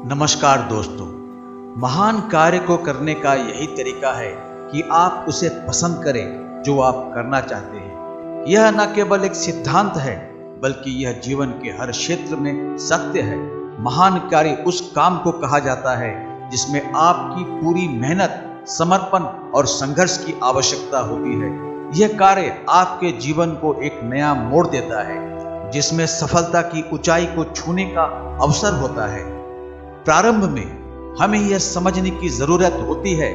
नमस्कार दोस्तों। महान कार्य को करने का यही तरीका है कि आप उसे पसंद करें जो आप करना चाहते हैं। यह न केवल एक सिद्धांत है बल्कि यह जीवन के हर क्षेत्र में सत्य है। महान कार्य उस काम को कहा जाता है जिसमें आपकी पूरी मेहनत, समर्पण और संघर्ष की आवश्यकता होती है। यह कार्य आपके जीवन को एक नया मोड़ देता है, जिसमें सफलता की ऊंचाई को छूने का अवसर होता है। प्रारंभ में हमें यह समझने की जरूरत होती है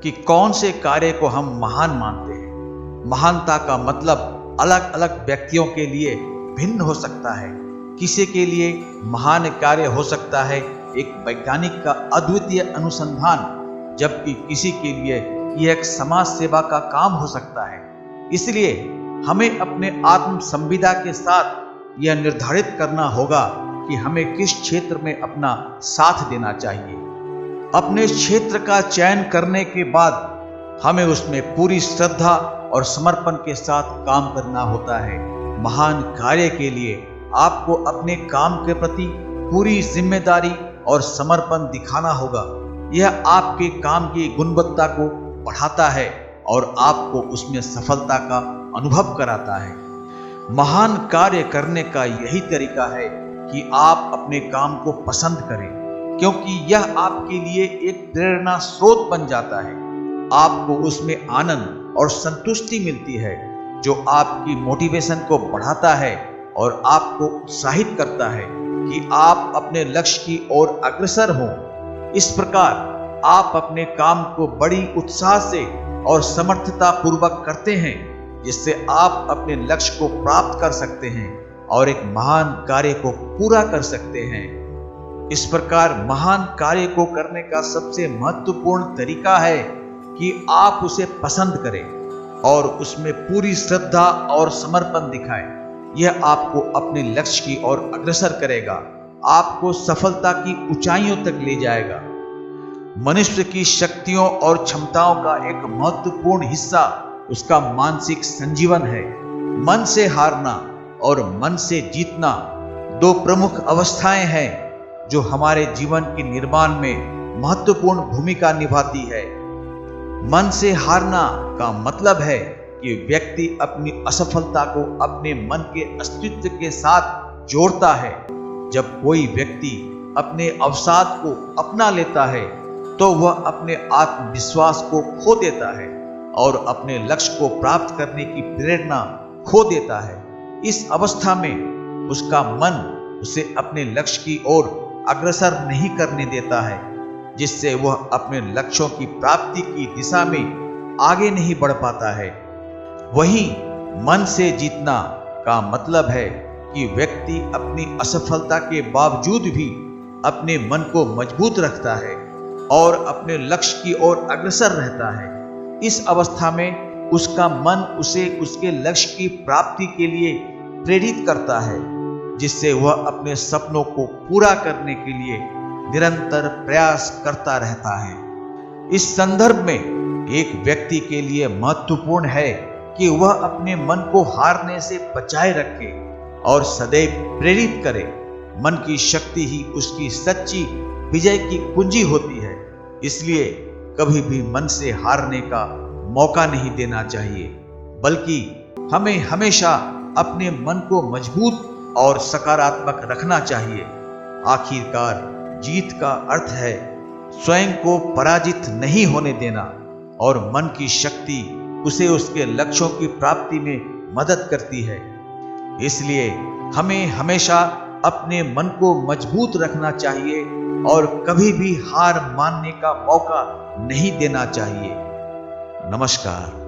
कि कौन से कार्य को हम महान मानते हैं। महानता का मतलब अलग अलग व्यक्तियों के लिए भिन्न हो सकता है। किसी के लिए महान कार्य हो सकता है एक वैज्ञानिक का अद्वितीय अनुसंधान, जबकि किसी के लिए यह एक समाज सेवा का काम हो सकता है। इसलिए हमें अपने आत्म संविदा के साथ यह निर्धारित करना होगा कि हमें किस क्षेत्र में अपना साथ देना चाहिए। अपने क्षेत्र का चयन करने के बाद हमें उसमें पूरी श्रद्धा और समर्पण के साथ काम करना होता है। महान कार्य के लिए आपको अपने काम के प्रति पूरी जिम्मेदारी और समर्पण दिखाना होगा। यह आपके काम की गुणवत्ता को बढ़ाता है और आपको उसमें सफलता का अनुभव कराता है। महान कार्य करने का यही तरीका है कि आप अपने काम को पसंद करें, क्योंकि यह आपके लिए एक प्रेरणा स्रोत बन जाता है। आपको उसमें आनंद और संतुष्टि मिलती है, जो आपकी मोटिवेशन को बढ़ाता है और आपको उत्साहित करता है कि आप अपने लक्ष्य की ओर अग्रसर हों। इस प्रकार आप अपने काम को बड़ी उत्साह से और समर्थता पूर्वक करते हैं, जिससे आप अपने लक्ष्य को प्राप्त कर सकते हैं और एक महान कार्य को पूरा कर सकते हैं। इस प्रकार महान कार्य को करने का सबसे महत्वपूर्ण तरीका है कि आप उसे पसंद करें और उसमें पूरी श्रद्धा और समर्पण दिखाएं। यह आपको अपने लक्ष्य की ओर अग्रसर करेगा, आपको सफलता की ऊंचाइयों तक ले जाएगा। मनुष्य की शक्तियों और क्षमताओं का एक महत्वपूर्ण हिस्सा उसका मानसिक संजीवन है। मन से हारना और मन से जीतना दो प्रमुख अवस्थाएं हैं जो हमारे जीवन के निर्माण में महत्वपूर्ण भूमिका निभाती है। मन से हारना का मतलब है कि व्यक्ति अपनी असफलता को अपने मन के अस्तित्व के साथ जोड़ता है। जब कोई व्यक्ति अपने अवसाद को अपना लेता है तो वह अपने आत्मविश्वास को खो देता है और अपने लक्ष्य को प्राप्त करने की प्रेरणा खो देता है। इस अवस्था में उसका मन उसे अपने लक्ष्य की ओर अग्रसर नहीं करने देता है, जिससे वह अपने लक्ष्यों की प्राप्ति की दिशा में आगे नहीं बढ़ पाता है। वहीं मन से जीतना का मतलब है कि व्यक्ति अपनी असफलता के बावजूद भी अपने मन को मजबूत रखता है और अपने लक्ष्य की ओर अग्रसर रहता है। इस अवस्था में उसका मन उसे उसके लक्ष्य की प्राप्ति के लिए प्रेरित करता है, जिससे वह अपने सपनों को पूरा करने के लिए निरंतर प्रयास करता रहता है। इस संदर्भ में एक व्यक्ति के लिए महत्वपूर्ण है कि वह अपने मन को हारने से बचाए रखे और सदैव प्रेरित करे। मन की शक्ति ही उसकी सच्ची विजय की कुंजी होती है। इसलिए कभी भी मन से हारने का मौका नहीं देना चाहिए, बल्कि हमें हमेशा अपने मन को मजबूत और सकारात्मक रखना चाहिए। आखिरकार जीत का अर्थ है स्वयं को पराजित नहीं होने देना, और मन की शक्ति उसे उसके लक्ष्यों की प्राप्ति में मदद करती है। इसलिए हमें हमेशा अपने मन को मजबूत रखना चाहिए और कभी भी हार मानने का मौका नहीं देना चाहिए। नमस्कार।